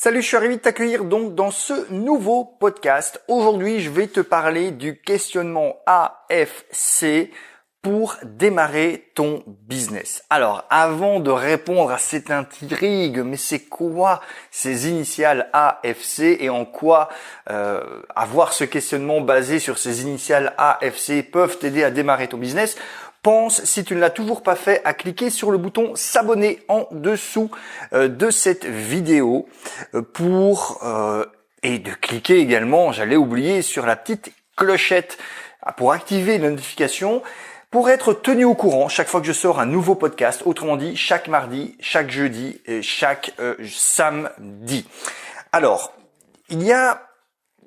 Salut, je suis ravi de t'accueillir donc dans ce nouveau podcast. Aujourd'hui, je vais te parler du questionnement AFC pour démarrer ton business. Alors, avant de répondre à cette intrigue, mais c'est quoi ces initiales AFC et en quoi avoir ce questionnement basé sur ces initiales AFC peuvent t'aider à démarrer ton business? Pense, si tu ne l'as toujours pas fait, à cliquer sur le bouton s'abonner en dessous de cette vidéo et de cliquer également, j'allais oublier, sur la petite clochette pour activer les notifications pour être tenu au courant chaque fois que je sors un nouveau podcast, autrement dit chaque mardi, chaque jeudi et chaque samedi. Alors, il y a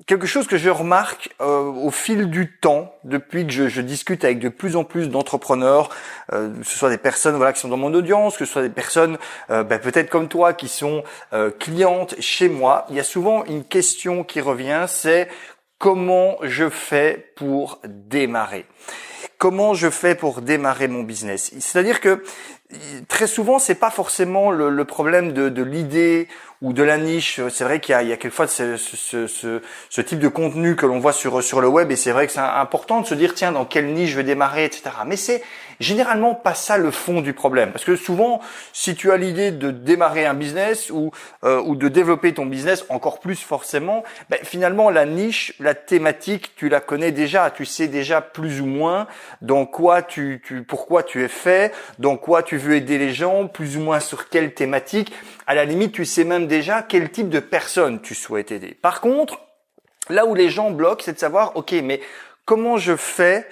quelque chose que je remarque au fil du temps, depuis que je discute avec de plus en plus d'entrepreneurs, que ce soit des personnes qui sont dans mon audience, que ce soit des personnes peut-être comme toi qui sont clientes chez moi, il y a souvent une question qui revient, c'est comment je fais pour démarrer ? Comment je fais pour démarrer mon business ? C'est-à-dire que très souvent, c'est pas forcément le problème de l'idée ou de la niche. C'est vrai qu'il y a quelquefois ce type de contenu que l'on voit sur le web et c'est vrai que c'est important de se dire tiens, dans quelle niche je vais démarrer, etc. Mais c'est généralement pas ça le fond du problème. Parce que souvent, si tu as l'idée de démarrer un business ou de développer ton business, encore plus forcément, finalement la niche, la thématique, tu la connais déjà, tu sais déjà plus ou moins dans quoi pourquoi tu es fait, dans quoi tu veux aider les gens, plus ou moins sur quelle thématique. À la limite, tu sais même déjà quel type de personne tu souhaites aider. Par contre, là où les gens bloquent, c'est de savoir, ok, mais comment je fais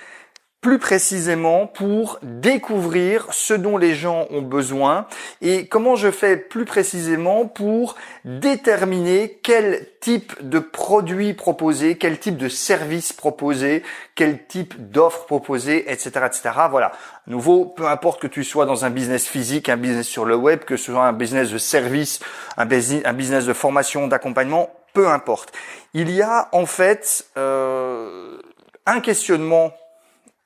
plus précisément pour découvrir ce dont les gens ont besoin et comment je fais plus précisément pour déterminer quel type de produit proposer, quel type de service proposer, quel type d'offre proposer, etc., etc. Voilà. À nouveau, peu importe que tu sois dans un business physique, un business sur le web, que ce soit un business de service, un business de formation, d'accompagnement, peu importe. Il y a en fait un questionnement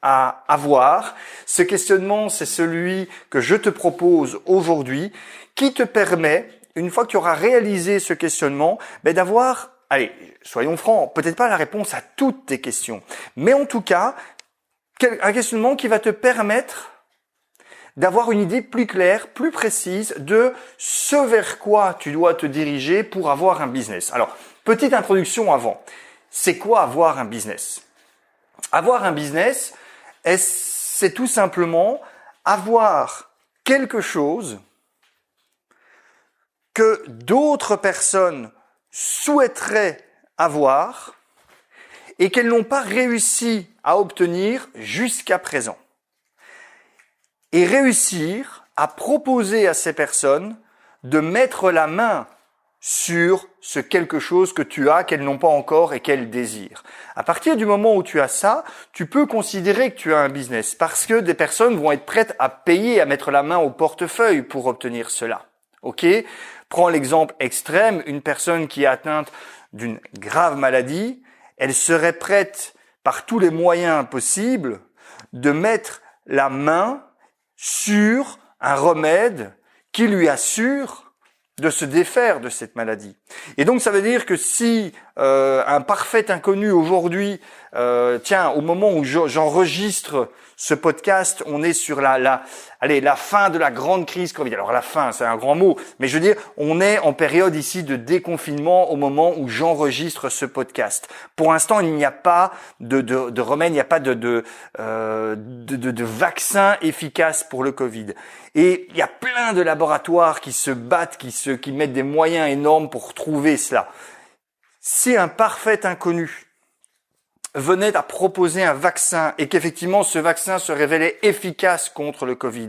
à avoir. Ce questionnement, c'est celui que je te propose aujourd'hui, qui te permet, une fois que tu auras réalisé ce questionnement, d'avoir, allez, soyons francs, peut-être pas la réponse à toutes tes questions, mais en tout cas, un questionnement qui va te permettre d'avoir une idée plus claire, plus précise de ce vers quoi tu dois te diriger pour avoir un business. Alors, petite introduction avant. C'est quoi avoir un business ? Avoir un business, c'est tout simplement avoir quelque chose que d'autres personnes souhaiteraient avoir et qu'elles n'ont pas réussi à obtenir jusqu'à présent. Et réussir à proposer à ces personnes de mettre la main sur ce quelque chose que tu as, qu'elles n'ont pas encore et qu'elles désirent. À partir du moment où tu as ça, tu peux considérer que tu as un business parce que des personnes vont être prêtes à payer, à mettre la main au portefeuille pour obtenir cela. Ok ? Prends l'exemple extrême, une personne qui est atteinte d'une grave maladie, elle serait prête par tous les moyens possibles de mettre la main sur un remède qui lui assure de se défaire de cette maladie. Et donc ça veut dire que si un parfait inconnu aujourd'hui, au moment où j'enregistre ce podcast, on est sur la fin de la grande crise Covid. Alors la fin, c'est un grand mot, mais je veux dire, on est en période ici de déconfinement au moment où j'enregistre ce podcast. Pour l'instant, il n'y a pas de remède, il n'y a pas de vaccin efficace pour le Covid. Et il y a plein de laboratoires qui se battent, qui mettent des moyens énormes pour trouver cela. Si un parfait inconnu venait à proposer un vaccin et qu'effectivement ce vaccin se révélait efficace contre le Covid,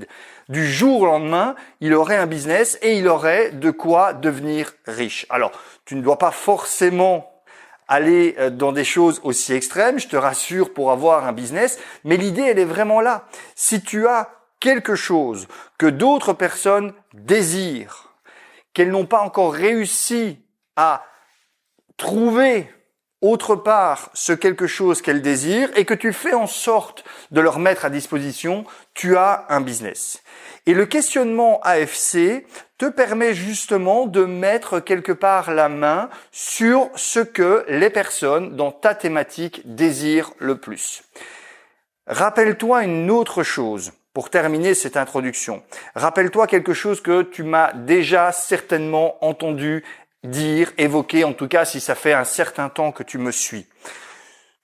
du jour au lendemain, il aurait un business et il aurait de quoi devenir riche. Alors, tu ne dois pas forcément aller dans des choses aussi extrêmes, je te rassure, pour avoir un business, mais l'idée, elle est vraiment là. Si tu as quelque chose que d'autres personnes désirent, qu'elles n'ont pas encore réussi à trouver autre part ce quelque chose qu'elles désirent et que tu fais en sorte de leur mettre à disposition, tu as un business. Et le questionnement AFC te permet justement de mettre quelque part la main sur ce que les personnes dans ta thématique désirent le plus. Rappelle-toi une autre chose pour terminer cette introduction. Rappelle-toi quelque chose que tu m'as déjà certainement entendu dire, évoquer, en tout cas si ça fait un certain temps que tu me suis.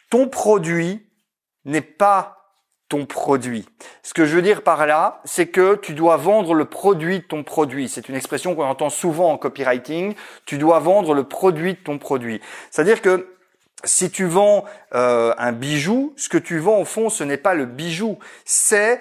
Ton produit n'est pas ton produit. Ce que je veux dire par là, c'est que tu dois vendre le produit de ton produit. C'est une expression qu'on entend souvent en copywriting. Tu dois vendre le produit de ton produit. C'est-à-dire que si tu vends un bijou, ce que tu vends au fond, ce n'est pas le bijou, c'est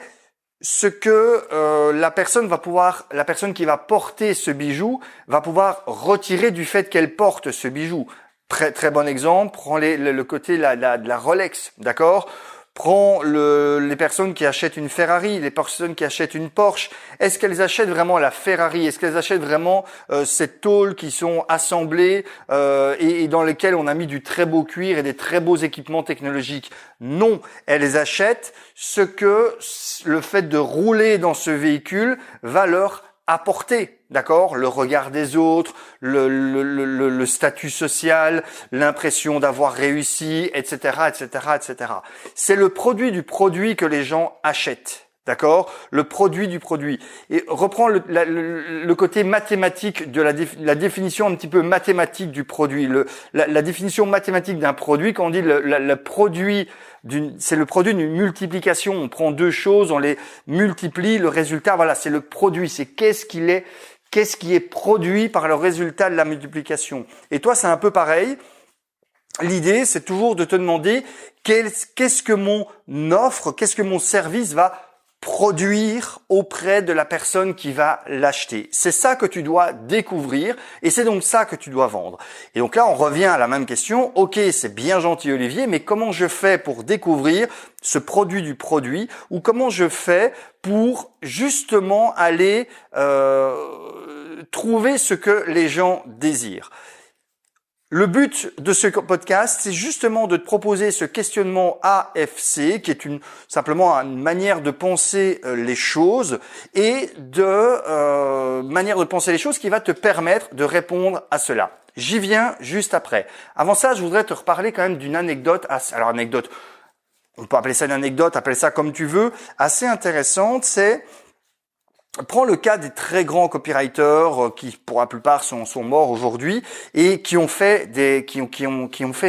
ce que la personne qui va porter ce bijou va pouvoir retirer du fait qu'elle porte ce bijou. Très très bon exemple, prends le côté de la Rolex, d'accord ? Prends les personnes qui achètent une Ferrari, les personnes qui achètent une Porsche. Est-ce qu'elles achètent vraiment la Ferrari? Est-ce qu'elles achètent vraiment ces tôles qui sont assemblées et dans lesquelles on a mis du très beau cuir et des très beaux équipements technologiques? Non, elles achètent ce que le fait de rouler dans ce véhicule va leur apporter, d'accord? Le regard des autres, le statut social, l'impression d'avoir réussi, etc., etc., etc. C'est le produit du produit que les gens achètent, d'accord? Le produit du produit. Et reprends le côté mathématique de la définition un petit peu mathématique du produit. La définition mathématique d'un produit, quand on dit le produit c'est le produit d'une multiplication. On prend deux choses, on les multiplie, le résultat, voilà, c'est le produit. C'est qu'est-ce qui est produit par le résultat de la multiplication. Et toi, c'est un peu pareil. L'idée, c'est toujours de te demander qu'est-ce que mon offre, qu'est-ce que mon service va produire auprès de la personne qui va l'acheter. C'est ça que tu dois découvrir et c'est donc ça que tu dois vendre. Et donc là, on revient à la même question. Ok, c'est bien gentil Olivier, mais comment je fais pour découvrir ce produit du produit ou comment je fais pour justement aller trouver ce que les gens désirent? Le but de ce podcast, c'est justement de te proposer ce questionnement AFC, qui est simplement une manière de penser les choses et manière de penser les choses qui va te permettre de répondre à cela. J'y viens juste après. Avant ça, je voudrais te reparler quand même d'une anecdote. Alors anecdote, on peut appeler ça une anecdote, appeler ça comme tu veux, assez intéressante. Prends le cas des très grands copywriters qui, pour la plupart, sont morts aujourd'hui et qui ont fait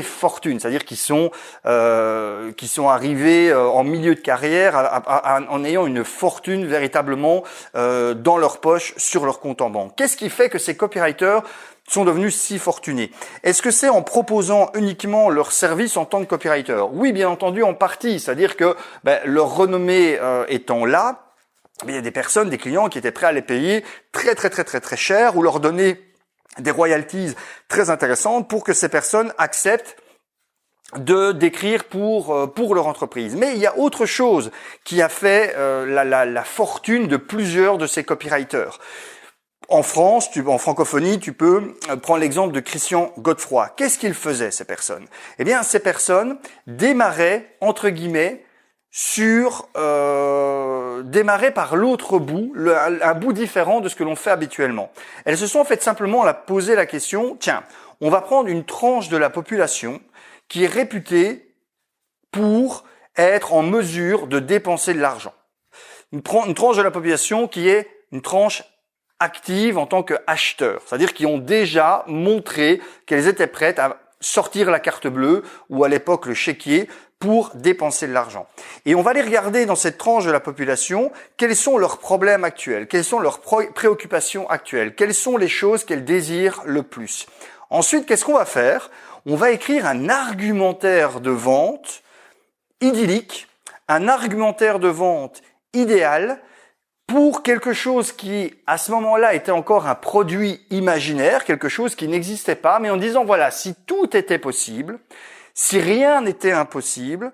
fortune, c'est-à-dire qui sont arrivés en milieu de carrière en ayant une fortune véritablement dans leur poche sur leur compte en banque. Qu'est-ce qui fait que ces copywriters sont devenus si fortunés? Est-ce que c'est en proposant uniquement leur service en tant que copywriter? Oui, bien entendu, en partie, c'est-à-dire que leur renommée étant là, il y a des personnes, des clients qui étaient prêts à les payer très très très très très cher ou leur donner des royalties très intéressantes pour que ces personnes acceptent d'écrire pour leur entreprise. Mais il y a autre chose qui a fait la fortune de plusieurs de ces copywriters. En France, en francophonie, tu peux prendre l'exemple de Christian Godefroy. Qu'est-ce qu'ils faisaient, ces personnes? Eh bien, ces personnes démarraient, entre guillemets, démarrer par l'autre bout, un bout différent de ce que l'on fait habituellement. Elles se sont en fait simplement poser la question, tiens, on va prendre une tranche de la population qui est réputée pour être en mesure de dépenser de l'argent. Une tranche de la population qui est une tranche active en tant qu'acheteurs, c'est-à-dire qui ont déjà montré qu'elles étaient prêtes à sortir la carte bleue ou à l'époque le chéquier pour dépenser de l'argent. Et on va aller regarder dans cette tranche de la population quels sont leurs problèmes actuels, quelles sont leurs préoccupations actuelles, quelles sont les choses qu'elles désirent le plus. Ensuite, qu'est-ce qu'on va faire? On va écrire un argumentaire de vente idyllique, un argumentaire de vente idéal pour quelque chose qui, à ce moment-là, était encore un produit imaginaire, quelque chose qui n'existait pas, mais en disant, voilà, si tout était possible, si rien n'était impossible,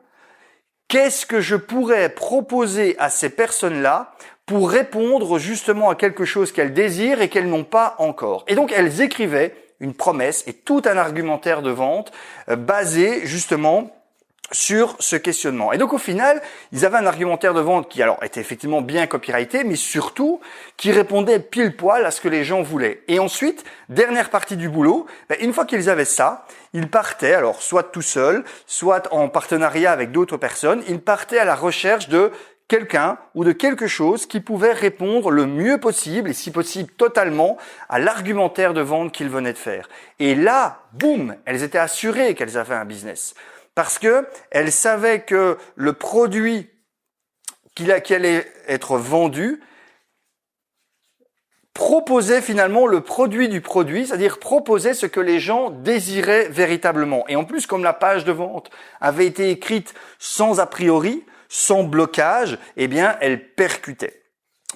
qu'est-ce que je pourrais proposer à ces personnes-là pour répondre justement à quelque chose qu'elles désirent et qu'elles n'ont pas encore? Et donc, elles écrivaient une promesse et tout un argumentaire de vente basé justement sur ce questionnement. Et donc au final, ils avaient un argumentaire de vente qui alors était effectivement bien copyrighté, mais surtout qui répondait pile poil à ce que les gens voulaient. Et ensuite, dernière partie du boulot, une fois qu'ils avaient ça, ils partaient, alors soit tout seuls, soit en partenariat avec d'autres personnes, ils partaient à la recherche de quelqu'un ou de quelque chose qui pouvait répondre le mieux possible, et si possible totalement, à l'argumentaire de vente qu'ils venaient de faire. Et là, boum, elles étaient assurées qu'elles avaient un business. Parce que elles savaient que le produit qui allait être vendu proposait finalement le produit du produit, c'est-à-dire proposait ce que les gens désiraient véritablement. Et en plus, comme la page de vente avait été écrite sans a priori, sans blocage, eh bien, elle percutait.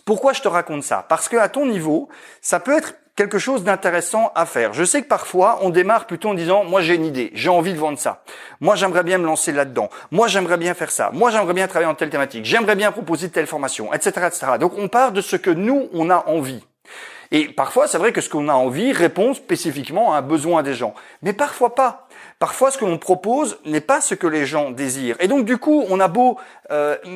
Pourquoi je te raconte ça? Parce que à ton niveau, ça peut être quelque chose d'intéressant à faire. Je sais que parfois, on démarre plutôt en disant « moi j'ai une idée, j'ai envie de vendre ça. Moi j'aimerais bien me lancer là-dedans. Moi j'aimerais bien faire ça. Moi j'aimerais bien travailler en telle thématique. J'aimerais bien proposer telle formation, etc. etc. » Donc on part de ce que nous, on a envie. Et parfois, c'est vrai que ce qu'on a envie répond spécifiquement à un besoin des gens. Mais parfois pas. Parfois, ce que l'on propose n'est pas ce que les gens désirent. Et donc, du coup, on a beau,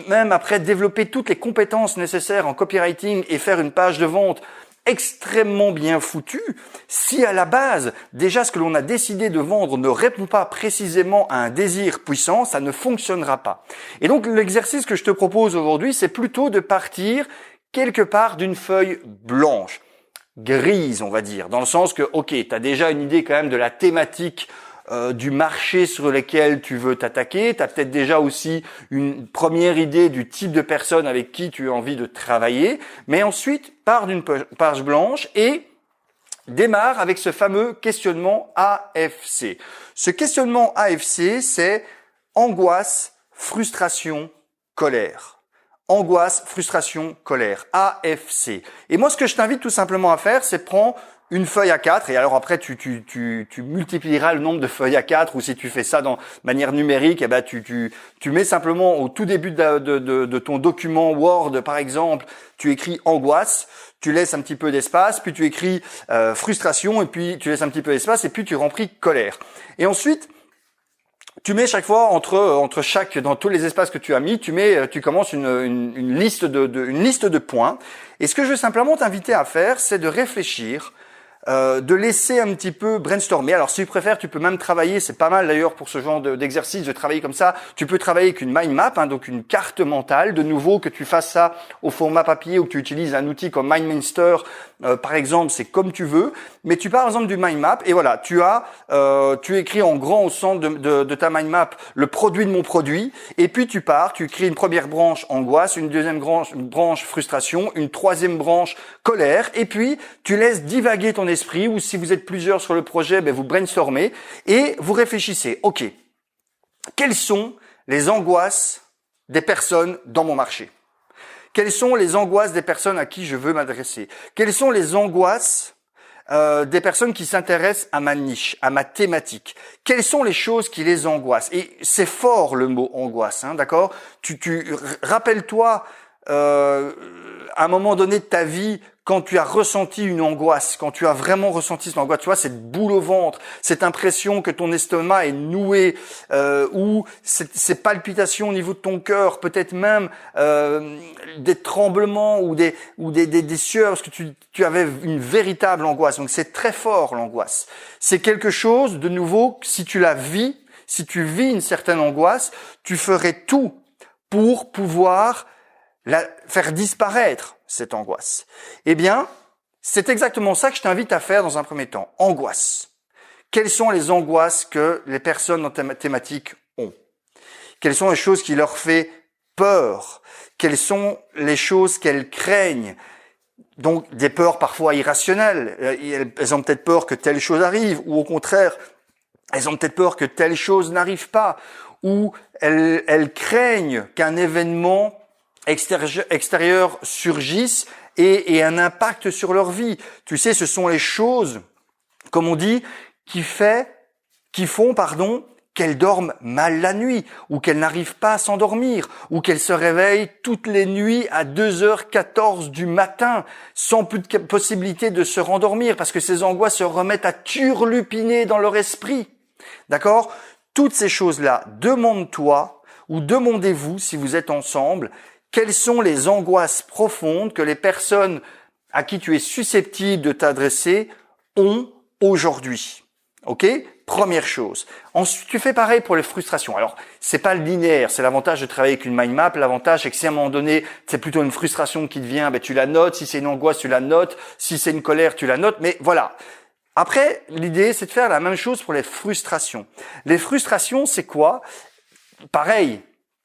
même après, développer toutes les compétences nécessaires en copywriting et faire une page de vente extrêmement bien foutue, si à la base, déjà ce que l'on a décidé de vendre ne répond pas précisément à un désir puissant, ça ne fonctionnera pas. Et donc, l'exercice que je te propose aujourd'hui, c'est plutôt de partir quelque part d'une feuille blanche, grise, on va dire, dans le sens que, ok, tu as déjà une idée quand même de la thématique du marché sur lequel tu veux t'attaquer, tu as peut-être déjà aussi une première idée du type de personne avec qui tu as envie de travailler, mais ensuite, pars d'une page blanche et démarre avec ce fameux questionnement AFC. Ce questionnement AFC, c'est angoisse, frustration, colère. Angoisse, frustration, colère. AFC. Et moi, ce que je t'invite tout simplement à faire, c'est prendre une feuille A4, et alors après tu multiplieras le nombre de feuilles A4, ou si tu fais ça de manière numérique, eh ben tu mets simplement au tout début de ton document Word, par exemple, tu écris angoisse, tu laisses un petit peu d'espace, puis tu écris frustration, et puis tu laisses un petit peu d'espace, et puis tu remplis colère. Et ensuite, tu mets chaque fois dans tous les espaces que tu as mis, tu commences une liste de points. Et ce que je veux simplement t'inviter à faire, c'est de réfléchir, de laisser un petit peu brainstormer. Alors si tu préfères, tu peux même travailler, c'est pas mal d'ailleurs pour ce genre d'exercice de travailler comme ça, tu peux travailler avec une mind map, donc une carte mentale, de nouveau que tu fasses ça au format papier ou que tu utilises un outil comme MindMinster, par exemple, c'est comme tu veux, mais tu pars par exemple du mind map et voilà, tu écris en grand au centre de ta mind map le produit de mon produit, et puis tu écris une première branche angoisse, une deuxième branche frustration, une troisième branche colère, et puis tu laisses divaguer ton esprit, ou si vous êtes plusieurs sur le projet, vous brainstormez et vous réfléchissez. Ok, quelles sont les angoisses des personnes dans mon marché? Quelles sont les angoisses des personnes à qui je veux m'adresser? Quelles sont les angoisses des personnes qui s'intéressent à ma niche, à ma thématique? Quelles sont les choses qui les angoissent? Et c'est fort le mot angoisse, d'accord? Rappelle-toi à un moment donné de ta vie, quand tu as ressenti une angoisse, quand tu as vraiment ressenti cette angoisse, tu vois, cette boule au ventre, cette impression que ton estomac est noué, ou ces palpitations au niveau de ton cœur, peut-être même des tremblements ou des sueurs, parce que tu avais une véritable angoisse. Donc c'est très fort l'angoisse. C'est quelque chose, de nouveau, si tu vis une certaine angoisse, tu ferais tout pour pouvoir faire disparaître cette angoisse. Eh bien, c'est exactement ça que je t'invite à faire dans un premier temps. Angoisse. Quelles sont les angoisses que les personnes dans ta thématique ont? Quelles sont les choses qui leur font peur? Quelles sont les choses qu'elles craignent? Donc, des peurs parfois irrationnelles. Elles ont peut-être peur que telle chose arrive, ou au contraire, elles ont peut-être peur que telle chose n'arrive pas, ou elles craignent qu'un événement extérieur surgissent et un impact sur leur vie. Tu sais, ce sont les choses, comme on dit, qui font qu'elles dorment mal la nuit, ou qu'elles n'arrivent pas à s'endormir, ou qu'elles se réveillent toutes les nuits à 2h14 du matin, sans plus de possibilité de se rendormir, parce que ces angoisses se remettent à turlupiner dans leur esprit. D'accord? Toutes ces choses-là, demande-toi, ou demandez-vous, si vous êtes ensemble, quelles sont les angoisses profondes que les personnes à qui tu es susceptible de t'adresser ont aujourd'hui. Ok? Première chose. Ensuite, tu fais pareil pour les frustrations. Alors, c'est pas linéaire. C'est l'avantage de travailler avec une mind map. L'avantage, c'est que si à un moment donné, c'est plutôt une frustration qui te vient, tu la notes. Si c'est une angoisse, tu la notes. Si c'est une colère, tu la notes. Mais voilà. Après, l'idée, c'est de faire la même chose pour les frustrations. Les frustrations, c'est quoi? Pareil.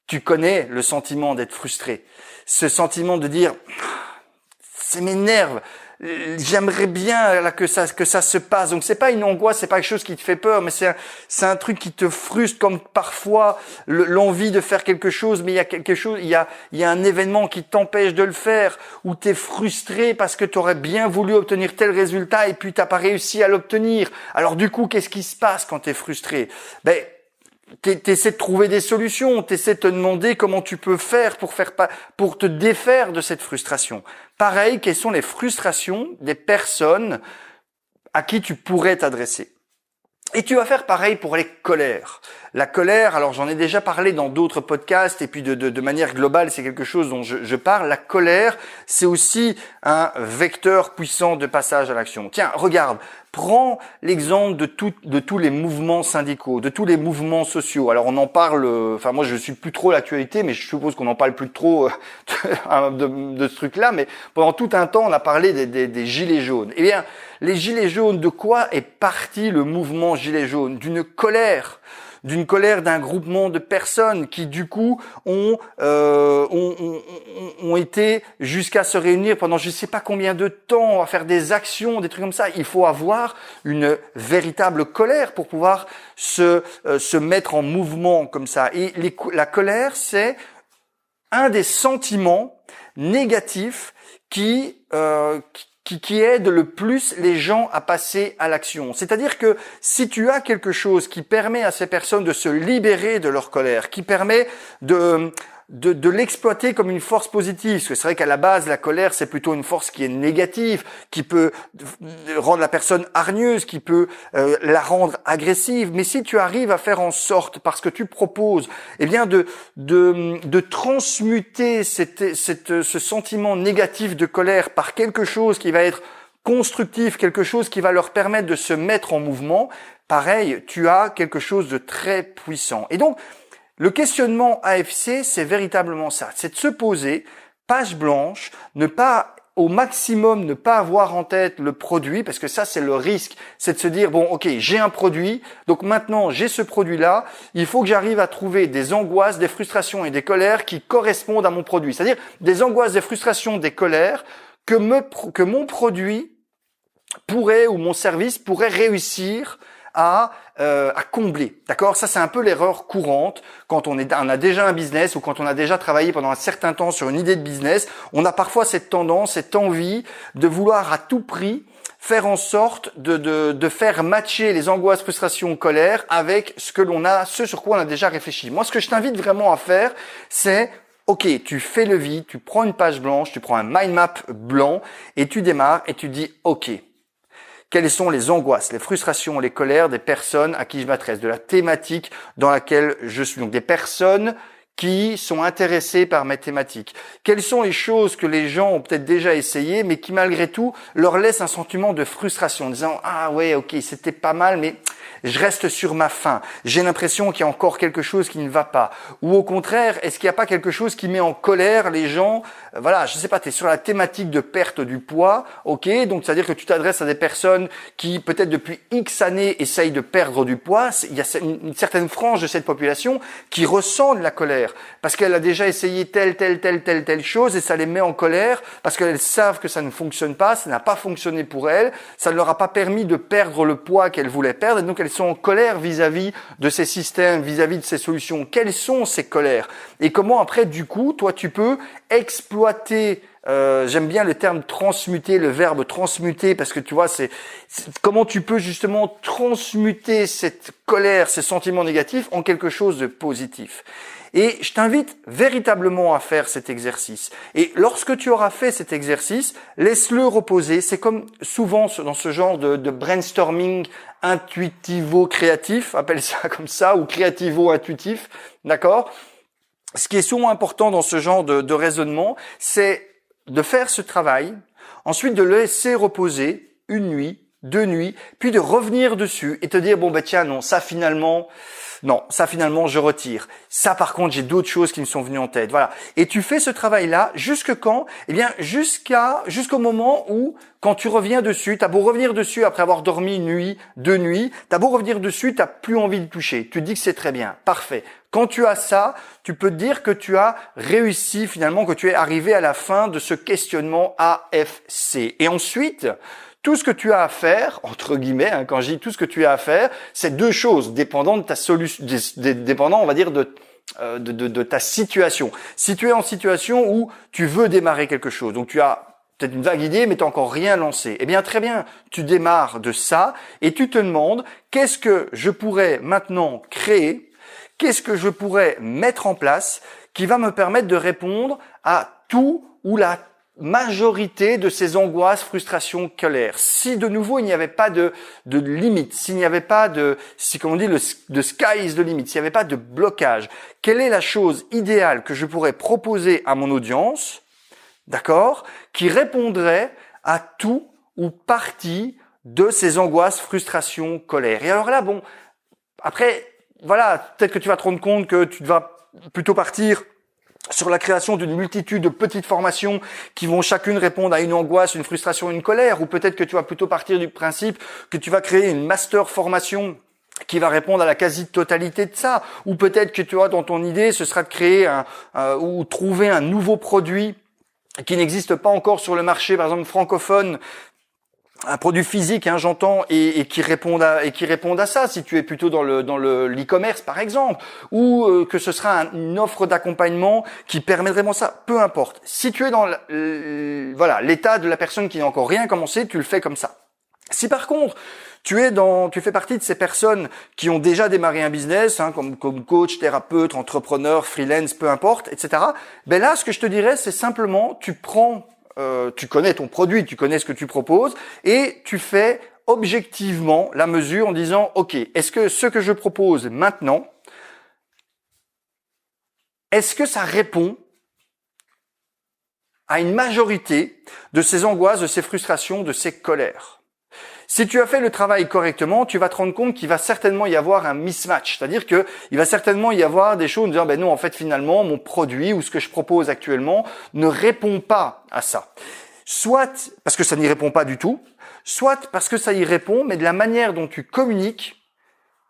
Tu connais le sentiment d'être frustré. Ce sentiment de dire, ça m'énerve. J'aimerais bien là que ça se passe. Donc c'est pas une angoisse, c'est pas quelque chose qui te fait peur, mais c'est un truc qui te frustre, comme parfois l'envie de faire quelque chose, mais il y a quelque chose, il y a un événement qui t'empêche de le faire, ou t'es frustré parce que t'aurais bien voulu obtenir tel résultat et puis t'as pas réussi à l'obtenir. Alors du coup, qu'est-ce qui se passe quand t'es frustré? T'essaies de trouver des solutions, t'essaies de te demander comment tu peux faire pour te défaire de cette frustration. Pareil, quelles sont les frustrations des personnes à qui tu pourrais t'adresser? Et tu vas faire pareil pour les colères. La colère, alors j'en ai déjà parlé dans d'autres podcasts et puis de manière globale, c'est quelque chose dont je parle. La colère, c'est aussi un vecteur puissant de passage à l'action. Tiens, regarde, prends l'exemple de tous les mouvements syndicaux, de tous les mouvements sociaux. Alors on en parle, moi je suis plus trop l'actualité, mais je suppose qu'on en parle plus trop de ce truc-là, mais pendant tout un temps on a parlé des gilets jaunes. Eh bien, les gilets jaunes, de quoi est parti le mouvement gilets jaunes? D'une colère d'un groupement de personnes qui du coup ont été jusqu'à se réunir pendant je sais pas combien de temps à faire des actions, des trucs comme ça. Il faut avoir une véritable colère pour pouvoir se mettre en mouvement comme ça. Et la colère, c'est un des sentiments négatifs qui aide le plus les gens à passer à l'action. C'est-à-dire que si tu as quelque chose qui permet à ces personnes de se libérer de leur colère, qui permet de l'exploiter comme une force positive, parce que c'est vrai qu'à la base, la colère, c'est plutôt une force qui est négative, qui peut rendre la personne hargneuse, qui peut la rendre agressive. Mais si tu arrives à faire en sorte, parce que tu proposes, de transmuter ce sentiment négatif de colère par quelque chose qui va être constructif, quelque chose qui va leur permettre de se mettre en mouvement, pareil, tu as quelque chose de très puissant. Et donc, le questionnement AFC, c'est véritablement ça. C'est de se poser, page blanche, au maximum, ne pas avoir en tête le produit, parce que ça, c'est le risque. C'est de se dire, bon, ok, j'ai un produit, donc maintenant, j'ai ce produit-là, il faut que j'arrive à trouver des angoisses, des frustrations et des colères qui correspondent à mon produit. C'est-à-dire des angoisses, des frustrations, des colères que mon produit pourrait, ou mon service pourrait réussir à combler. D'accord? Ça, c'est un peu l'erreur courante quand on a déjà un business ou quand on a déjà travaillé pendant un certain temps sur une idée de business. On a parfois cette tendance, cette envie de vouloir à tout prix faire en sorte de faire matcher les angoisses, frustrations, colères avec ce sur quoi on a déjà réfléchi. Moi, ce que je t'invite vraiment à faire, c'est ok, tu fais le vide, tu prends une page blanche, tu prends un mind map blanc et tu démarres et tu dis ok. Quelles sont les angoisses, les frustrations, les colères des personnes à qui je m'adresse, de la thématique dans laquelle je suis. Donc des personnes qui sont intéressées par mes thématiques. Quelles sont les choses que les gens ont peut-être déjà essayées, mais qui malgré tout leur laissent un sentiment de frustration, en disant « Ah ouais, ok, c'était pas mal, mais je reste sur ma faim. J'ai l'impression qu'il y a encore quelque chose qui ne va pas. » Ou au contraire, est-ce qu'il n'y a pas quelque chose qui met en colère les gens? Voilà, je sais pas, tu es sur la thématique de perte du poids, ok, donc c'est-à-dire que tu t'adresses à des personnes qui peut-être depuis X années essayent de perdre du poids. Il y a une certaine frange de cette population qui ressent de la colère. colère parce qu'elle a déjà essayé telle chose et ça les met en colère parce qu'elles savent que ça ne fonctionne pas, ça n'a pas fonctionné pour elles, ça ne leur a pas permis de perdre le poids qu'elles voulaient perdre et donc elles sont en colère vis-à-vis de ces systèmes, vis-à-vis de ces solutions. Quelles sont ces colères? Et comment après, du coup, toi, tu peux exploiter j'aime bien le terme transmuter, le verbe transmuter, parce que tu vois, c'est comment tu peux justement transmuter cette colère, ces sentiments négatifs en quelque chose de positif. Et je t'invite véritablement à faire cet exercice. Et lorsque tu auras fait cet exercice, laisse-le reposer. C'est comme souvent dans ce genre de brainstorming intuitivo-créatif, appelle ça comme ça, ou créativo-intuitif, d'accord? Ce qui est souvent important dans ce genre de raisonnement, c'est de faire ce travail, ensuite de le laisser reposer une nuit, 2 nuits, puis de revenir dessus et te dire bon tiens non, ça finalement je retire. Ça par contre, j'ai d'autres choses qui me sont venues en tête. Voilà. Et tu fais ce travail-là jusque quand? Eh bien jusqu'au moment où quand tu reviens dessus, t'as beau revenir dessus après avoir dormi une nuit, 2 nuits, t'as beau revenir dessus, t'as plus envie de toucher. Tu te dis que c'est très bien. Parfait. Quand tu as ça, tu peux te dire que tu as réussi finalement, que tu es arrivé à la fin de ce questionnement AFC. Et ensuite, tout ce que tu as à faire, entre guillemets, quand je dis tout ce que tu as à faire, c'est 2 choses, dépendant de ta solution, dépendant, on va dire, de ta situation. Si tu es en situation où tu veux démarrer quelque chose, donc tu as peut-être une vague idée, mais tu n'as encore rien lancé. Eh bien, très bien, tu démarres de ça et tu te demandes qu'est-ce que je pourrais maintenant créer, qu'est-ce que je pourrais mettre en place qui va me permettre de répondre à tout ou la majorité de ces angoisses, frustrations, colères. Si de nouveau il n'y avait pas de limite, s'il n'y avait pas de sky is the limit, s'il n'y avait pas de blocage, quelle est la chose idéale que je pourrais proposer à mon audience, d'accord, qui répondrait à tout ou partie de ces angoisses, frustrations, colères. Et alors là, bon, après, voilà, peut-être que tu vas te rendre compte que tu vas plutôt partir sur la création d'une multitude de petites formations qui vont chacune répondre à une angoisse, une frustration, une colère, ou peut-être que tu vas plutôt partir du principe que tu vas créer une master formation qui va répondre à la quasi-totalité de ça, ou peut-être que tu vois dans ton idée, ce sera de créer ou trouver un nouveau produit qui n'existe pas encore sur le marché, par exemple francophone, un produit physique, j'entends, et qui répondent à ça. Si tu es plutôt dans l'e-commerce, par exemple, ou que ce sera une offre d'accompagnement qui permet vraiment ça. Peu importe. Si tu es dans l'état de la personne qui n'a encore rien commencé, tu le fais comme ça. Si par contre tu fais partie de ces personnes qui ont déjà démarré un business, comme coach, thérapeute, entrepreneur, freelance, peu importe, etc. Ben là, ce que je te dirais, c'est simplement tu connais ton produit, tu connais ce que tu proposes et tu fais objectivement la mesure en disant ok, est-ce que ce que je propose maintenant, est-ce que ça répond à une majorité de ces angoisses, de ces frustrations, de ces colères? Si tu as fait le travail correctement, tu vas te rendre compte qu'il va certainement y avoir un mismatch. C'est-à-dire que il va certainement y avoir des choses en disant, non, en fait, finalement, mon produit ou ce que je propose actuellement ne répond pas à ça. Soit parce que ça n'y répond pas du tout, soit parce que ça y répond, mais de la manière dont tu communiques,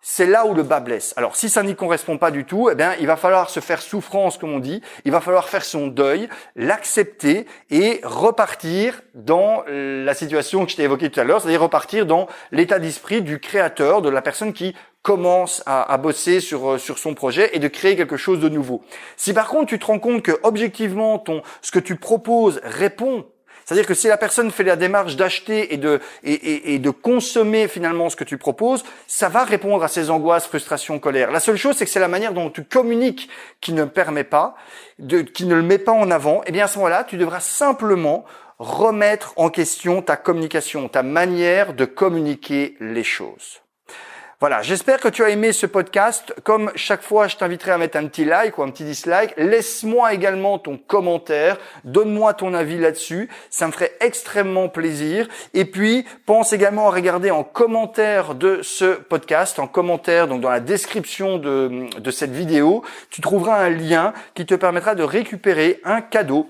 c'est là où le bas blesse. Alors, si ça n'y correspond pas du tout, eh bien, il va falloir se faire souffrance, comme on dit. Il va falloir faire son deuil, l'accepter et repartir dans la situation que je t'ai évoquée tout à l'heure, c'est-à-dire repartir dans l'état d'esprit du créateur, de la personne qui commence à bosser sur son projet et de créer quelque chose de nouveau. Si par contre, tu te rends compte que objectivement, ce que tu proposes répond, c'est-à-dire que si la personne fait la démarche d'acheter et de consommer finalement ce que tu proposes, ça va répondre à ses angoisses, frustrations, colères. La seule chose, c'est que c'est la manière dont tu communiques qui ne permet pas, qui ne le met pas en avant. Et bien à ce moment-là, tu devras simplement remettre en question ta communication, ta manière de communiquer les choses. Voilà, j'espère que tu as aimé ce podcast. Comme chaque fois, je t'inviterai à mettre un petit like ou un petit dislike. Laisse-moi également ton commentaire. Donne-moi ton avis là-dessus. Ça me ferait extrêmement plaisir. Et puis, pense également à regarder en commentaire de ce podcast, en commentaire, donc dans la description de cette vidéo, tu trouveras un lien qui te permettra de récupérer un cadeau.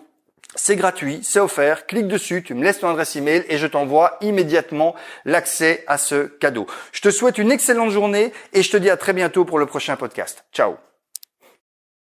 C'est gratuit, c'est offert, clique dessus, tu me laisses ton adresse email et je t'envoie immédiatement l'accès à ce cadeau. Je te souhaite une excellente journée et je te dis à très bientôt pour le prochain podcast. Ciao.